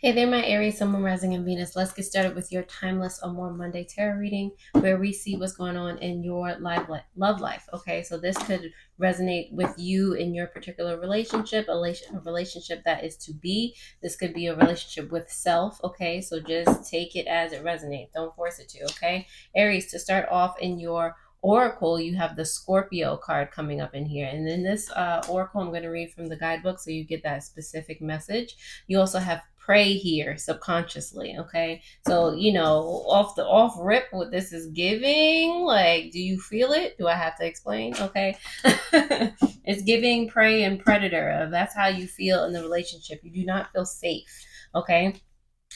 Hey there, my Aries, Sun, Moon, Rising, and Venus. Let's get started with your timeless Amor Monday tarot reading, where we see what's going on in your love life. Okay, so this could resonate with you in your particular relationship, a relationship that is to be. This could be a relationship with self. Okay, so just take it as it resonates. Don't force it to. Okay, Aries, to start off in your Oracle, you have the Scorpio card coming up in here. And in this Oracle, I'm going to read from the guidebook so you get that specific message. You also have pray here subconsciously. Okay, so off rip, what this is giving, like, do you feel it? Do I have to explain? Okay. It's giving prey and predator. That's how you feel in the relationship. You do not feel safe. Okay,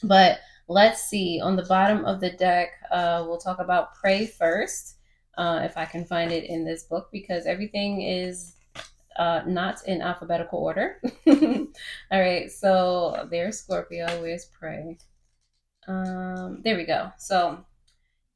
but let's see on the bottom of the deck. We'll talk about pray first, if I can find it in this book, because everything is not in alphabetical order. All right, so there's Scorpio. Where's Prey? There we go. So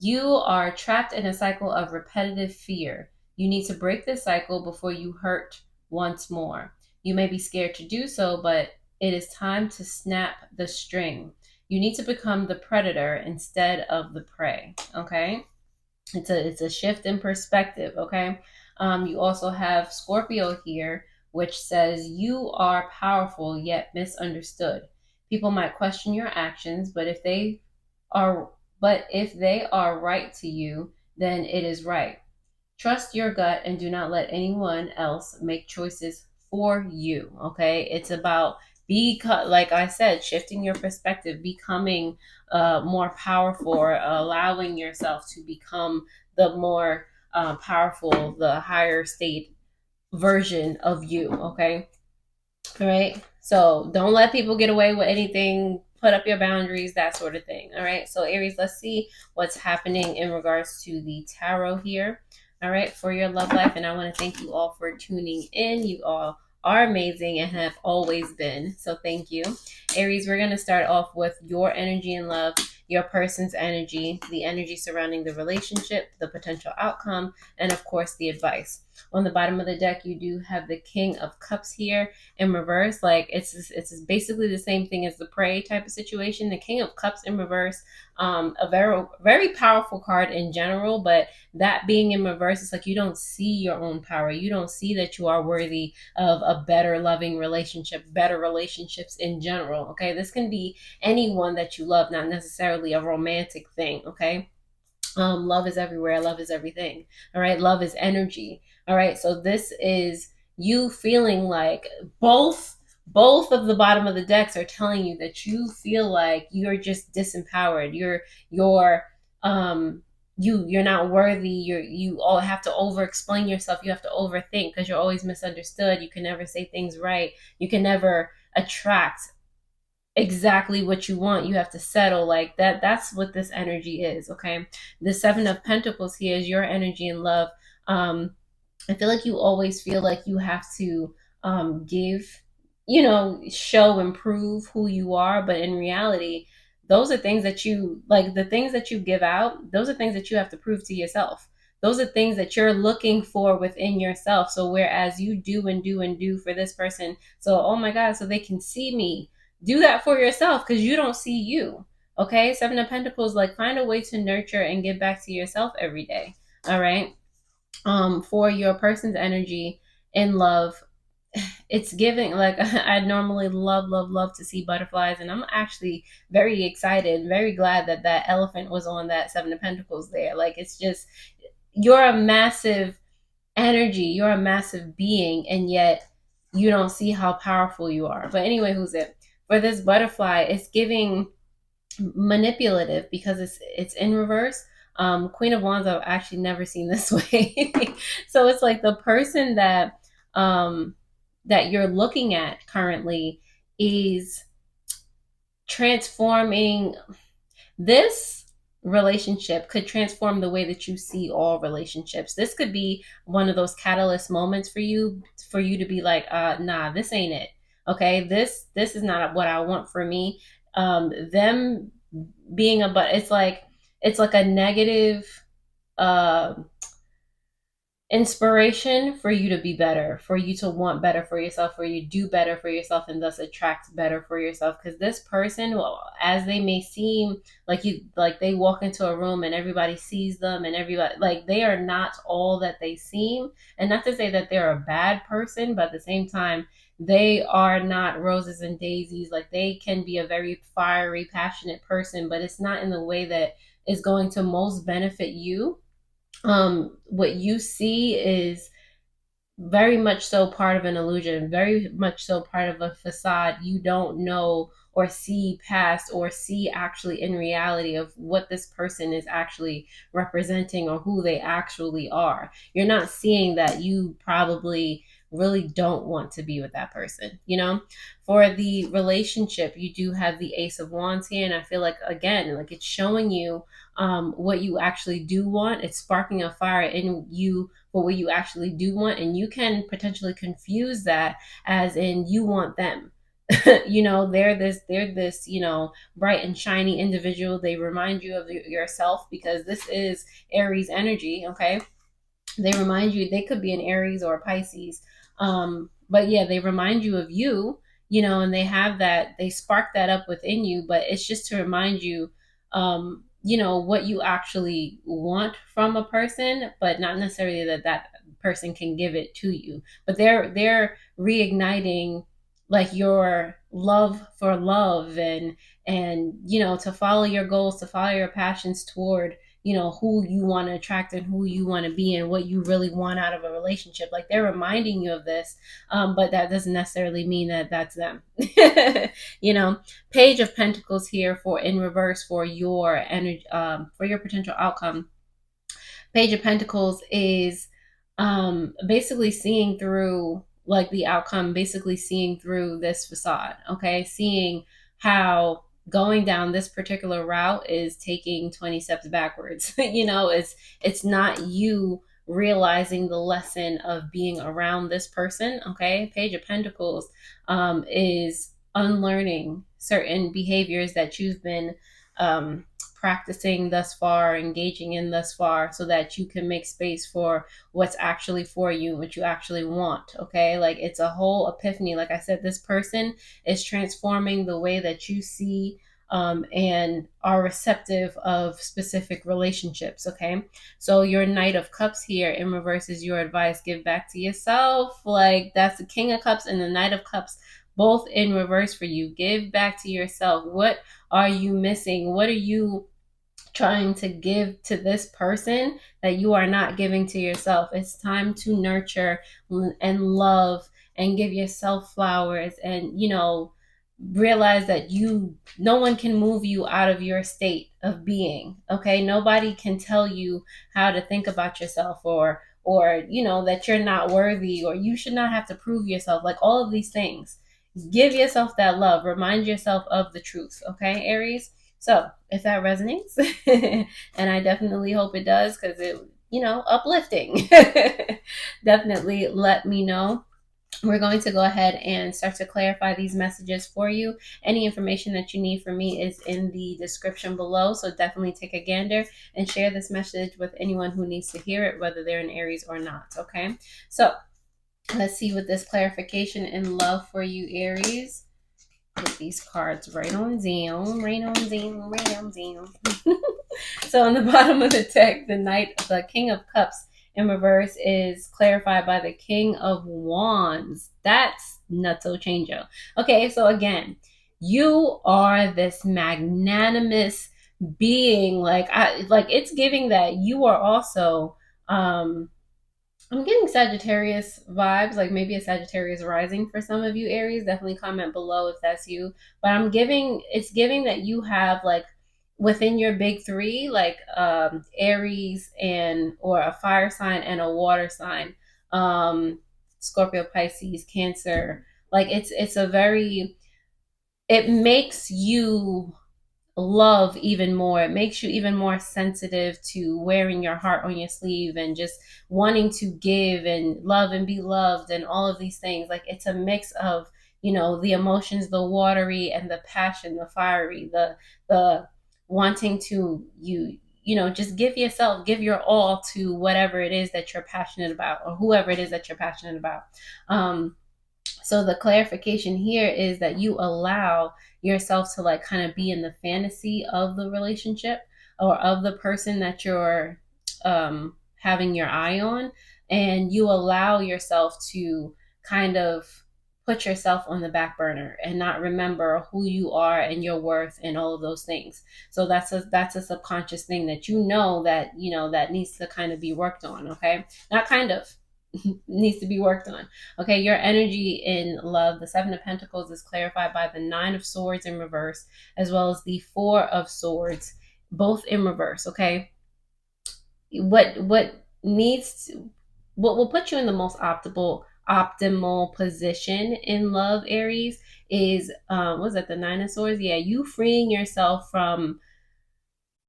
you are trapped in a cycle of repetitive fear. You need to break this cycle before you hurt once more. You may be scared to do so, but it is time to snap the string. You need to become the predator instead of the prey. Okay, it's a shift in perspective. Okay, you also have Scorpio here, which says you are powerful yet misunderstood. People might question your actions, are but if they are right to you, then it is right. Trust your gut and do not let anyone else make choices for you. Okay, it's about like I said, shifting your perspective, becoming more powerful, or allowing yourself to become the more powerful, the higher state version of you. Okay, all right. So don't let people get away with anything. Put up your boundaries, that sort of thing. All right. So, Aries, let's see what's happening in regards to the tarot here. All right. For your love life. And I want to thank you all for tuning in. You all are amazing and have always been. So, thank you. Aries, we're going to start off with your energy and love, your person's energy, the energy surrounding the relationship, the potential outcome, and of course, the advice. On the bottom of the deck, you do have the King of Cups here in reverse. Like it's basically the same thing as the prey type of situation. The King of Cups in reverse, a very powerful card in general, but that being in reverse, it's like you don't see your own power. You don't see that you are worthy of a better loving relationship, better relationships in general. Okay, this can be anyone that you love, not necessarily a romantic thing. Okay, love is everywhere. Love is everything. All right. Love is energy. All right. So this is you feeling like both of the bottom of the decks are telling you that you feel like you're just disempowered. You're um you're not worthy. You all have to over explain yourself. You have to overthink because you're always misunderstood. You can never say things right. You can never attract exactly what you want. You have to settle. Like that's what this energy is. Okay, the Seven of Pentacles here is your energy and love. I feel like you always feel like you have to give, show and prove who you are, but in reality, those are things that you like. The things that you give out, those are things that you have to prove to yourself. Those are things that you're looking for within yourself. So whereas you do and do and do for this person, so oh my god, so they can see me, do that for yourself because you don't see you. Okay, Seven of Pentacles, like find a way to nurture and give back to yourself every day. All right. For your person's energy in love, it's giving like I normally love to see butterflies, and I'm actually very excited, very glad that that elephant was on that Seven of Pentacles there. Like it's just, you're a massive energy, you're a massive being, and yet you don't see how powerful you are. But anyway, who's it? For this butterfly, it's giving manipulative because it's in reverse. Queen of Wands, I've actually never seen this way. So it's like the person that you're looking at currently is transforming. This relationship could transform the way that you see all relationships. This could be one of those catalyst moments for you to be like, nah, this ain't it. Okay, this is not what I want for me. Them being but it's like a negative uh inspiration for you to be better, for you to want better for yourself, for you to do better for yourself, and thus attract better for yourself. Because this person, well, as they may seem like you, like they walk into a room and everybody sees them, and everybody, like, they are not all that they seem. And not to say that they're a bad person, but at the same time, they are not roses and daisies. Like, they can be a very fiery, passionate person, but it's not in the way that is going to most benefit you. What you see is very much so part of an illusion, very much so part of a facade. You don't know or see past or see actually in reality of what this person is actually representing or who they actually are. You're not seeing that you probably really don't want to be with that person, you know? For the relationship, you do have the Ace of Wands here, and I feel like, again, like it's showing you what you actually do want. It's sparking a fire in you for what you actually do want, and you can potentially confuse that as in you want them. You know, they're this, you know, bright and shiny individual. They remind you of yourself, because this is Aries energy. Okay, they remind you, they could be an Aries or a Pisces. But yeah, they remind you of you, you know, and they have that, they spark that up within you, but it's just to remind you, you know, what you actually want from a person, but not necessarily that that person can give it to you. But they're reigniting like your love for love, and you know, to follow your goals, to follow your passions toward, you know, who you want to attract and who you want to be and what you really want out of a relationship. Like, they're reminding you of this, but that doesn't necessarily mean that that's them. You know, Page of Pentacles here for in reverse for your energy, for your potential outcome. Page of Pentacles is basically seeing through like the outcome, basically seeing through this facade, okay? Seeing how going down this particular route is taking 20 steps backwards. You know, it's not you realizing the lesson of being around this person, okay? Page of Pentacles is unlearning certain behaviors that you've been um, practicing thus far, engaging in thus far, so that you can make space for what's actually for you, what you actually want. Okay, like it's a whole epiphany. Like I said, this person is transforming the way that you see and are receptive of specific relationships. Okay, so your Knight of Cups here in reverse is your advice: give back to yourself. Like, that's the King of Cups and the Knight of Cups, both in reverse for you. Give back to yourself. What are you missing? What are you trying to give to this person that you are not giving to yourself? It's time to nurture and love and give yourself flowers, and, you know, realize that no one can move you out of your state of being. Okay, nobody can tell you how to think about yourself, or you know, that you're not worthy, or you should not have to prove yourself. Like, all of these things, give yourself that love, remind yourself of the truth. Okay, Aries? So if that resonates, and I definitely hope it does, because it, you know, uplifting, definitely let me know. We're going to go ahead and start to clarify these messages for you. Any information that you need from me is in the description below, so definitely take a gander and share this message with anyone who needs to hear it, whether they're an Aries or not. Okay, so let's see what this clarification and love for you, Aries. Put these cards right on down, right on down, right on down. So on the bottom of the deck, the King of Cups in reverse is clarified by the King of Wands. That's nutso changeo. Okay, so again, you are this magnanimous being. Like, it's giving that you are also I'm getting Sagittarius vibes, like maybe a Sagittarius rising for some of you, Aries. Definitely comment below if that's you. But it's giving that you have, like, within your big three, like Aries and or a fire sign and a water sign, Scorpio, Pisces, Cancer. Like, it's a very, it makes you love even more. It makes you even more sensitive to wearing your heart on your sleeve and just wanting to give and love and be loved and all of these things. Like, it's a mix of, you know, the emotions, the watery and the passion, the fiery, the wanting to just give your all to whatever it is that you're passionate about, or whoever it is that you're passionate about. So the clarification here is that you allow yourself to like kind of be in the fantasy of the relationship or of the person that you're having your eye on, and you allow yourself to kind of put yourself on the back burner and not remember who you are and your worth and all of those things. So that's a subconscious thing that that needs to kind of be worked on. Okay, not kind of needs to be worked on. Okay, your energy in love, the Seven of Pentacles, is clarified by the Nine of Swords in reverse, as well as the Four of Swords, both in reverse. Okay, what needs to, what will put you in the most optimal position in love, Aries, is was that the Nine of Swords? Yeah, you freeing yourself from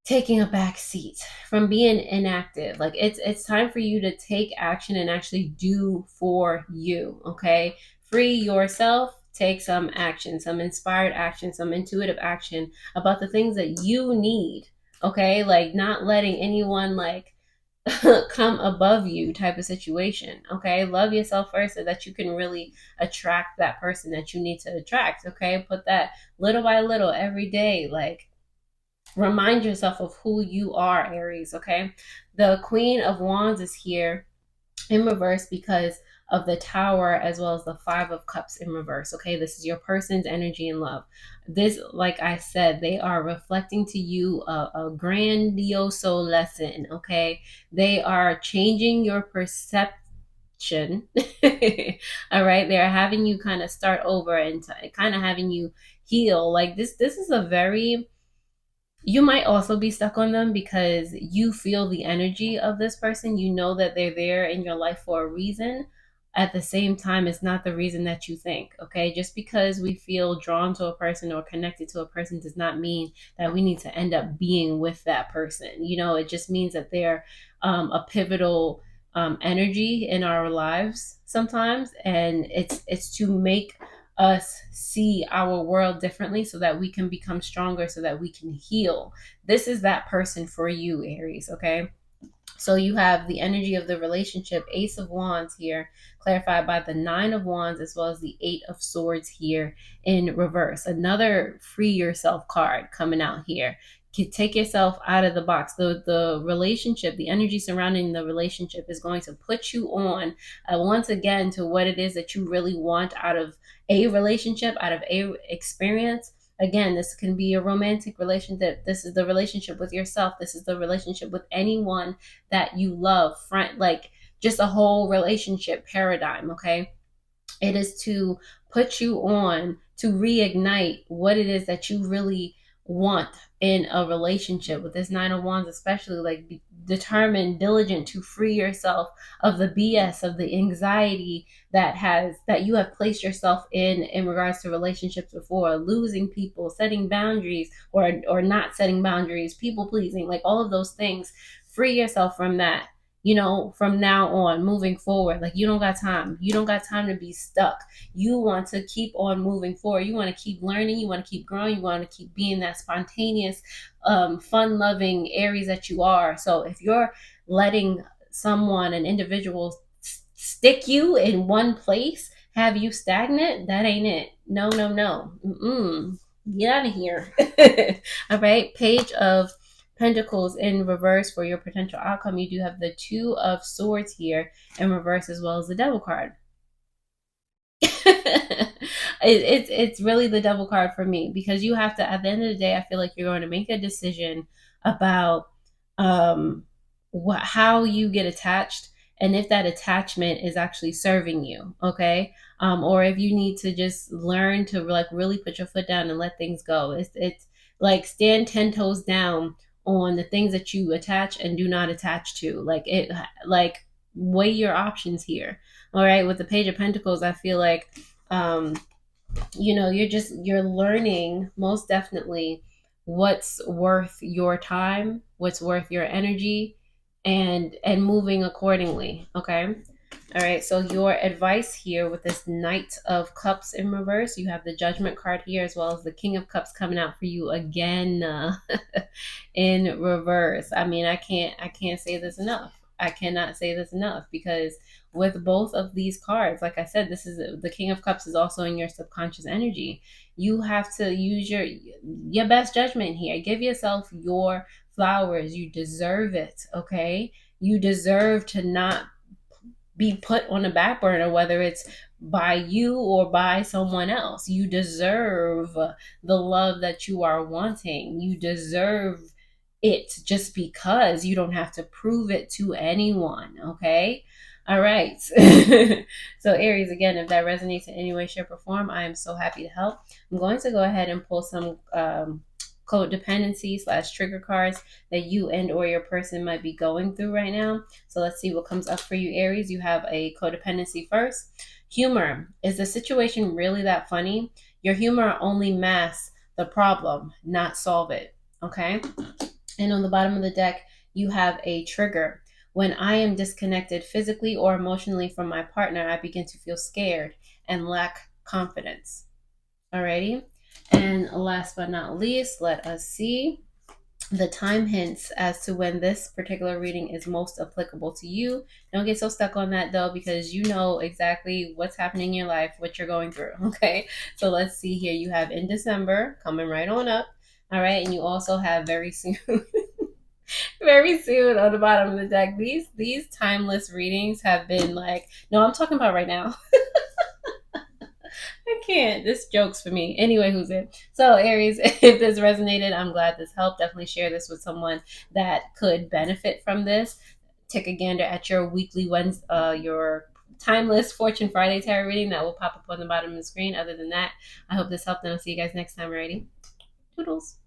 taking a back seat, from being inactive. Like it's time for you to take action and actually do for you. Okay, free yourself, take some action, some inspired action, some intuitive action about the things that you need. Okay, like not letting anyone like come above you type of situation. Okay, love yourself first so that you can really attract that person that you need to attract. Okay, put that little by little every day, like remind yourself of who you are, Aries. Okay, the Queen of Wands is here in reverse because of the Tower, as well as the Five of Cups in reverse. Okay, this is your person's energy and love. This, like I said, they are reflecting to you a grandiose lesson. Okay, they are changing your perception. All right, they're having you kind of start over and kind of having you heal. Like this is a very, you might also be stuck on them because you feel the energy of this person. You know that they're there in your life for a reason. At the same time, it's not the reason that you think. Okay, just because we feel drawn to a person or connected to a person does not mean that we need to end up being with that person. It just means that they're a pivotal energy in our lives sometimes, and it's to make us see our world differently so that we can become stronger, so that we can heal. This is that person for you, Aries. Okay, so you have the energy of the relationship, Ace of Wands here, clarified by the Nine of Wands, as well as the Eight of Swords here in reverse. Another free yourself card coming out here. Take yourself out of the box. The relationship, the energy surrounding the relationship is going to put you on once again to what it is that you really want out of a relationship, out of a experience. Again, this can be a romantic relationship. This is the relationship with yourself. This is the relationship with anyone that you love, friend, like just a whole relationship paradigm. Okay, it is to put you on to reignite what it is that you really want in a relationship. With this Nine of Wands especially, like be determined, diligent to free yourself of the BS, of the anxiety that you have placed yourself in regards to relationships before, losing people, setting boundaries, or not setting boundaries, people pleasing, like all of those things. Free yourself from that, from now on, moving forward. Like you don't got time. You don't got time to be stuck. You want to keep on moving forward. You want to keep learning. You want to keep growing. You want to keep being that spontaneous, fun loving Aries that you are. So if you're letting someone, an individual, stick you in one place, have you stagnant, that ain't it. No, no, no. Get out of here. All right. Page of Pentacles in reverse for your potential outcome. You do have the Two of Swords here in reverse, as well as the Devil card. It's really the Devil card for me, because you have to, at the end of the day, I feel like you're going to make a decision about how you get attached, and if that attachment is actually serving you. Okay, or if you need to just learn to like really put your foot down and let things go. It's like stand 10 toes down on the things that you attach and do not attach to. Like weigh your options here. All right, with the Page of Pentacles, I feel like you're learning most definitely what's worth your time, what's worth your energy, and moving accordingly. Okay, All right, so your advice here with this Knight of Cups in reverse, you have the Judgment card here as well as the King of Cups coming out for you again in reverse. I mean, I can't say this enough. I cannot say this enough because with both of these cards, like I said, this is the King of Cups is also in your subconscious energy. You have to use your best judgment here. Give yourself your flowers. You deserve it, okay? You deserve to not be put on the back burner, whether it's by you or by someone else. You deserve the love that you are wanting. You deserve it just because you don't have to prove it to anyone. Okay. All right. So, Aries, again, if that resonates in any way, shape, or form, I am so happy to help. I'm going to go ahead and pull some codependency slash trigger cards that you and or your person might be going through right now. So let's see what comes up for you, Aries. You have a codependency first. Humor. Is the situation really that funny? Your humor only masks the problem, not solve it. Okay. And on the bottom of the deck, you have a trigger. When I am disconnected physically or emotionally from my partner, I begin to feel scared and lack confidence. Alrighty. And last but not least, let us see the time hints as to when this particular reading is most applicable to you. Don't get so stuck on that though, because you know exactly what's happening in your life, what you're going through. Okay. So let's see here. You have in December coming right on up. All right. And you also have very soon. Very soon on the bottom of the deck. These timeless readings have been like, no, I'm talking about right now. I can't. This joke's for me. Anyway, who's it? So, Aries, if this resonated, I'm glad this helped. Definitely share this with someone that could benefit from this. Take a gander at your weekly Wednesday, your timeless Fortune Friday tarot reading that will pop up on the bottom of the screen. Other than that, I hope this helped, and I'll see you guys next time. Alrighty, toodles.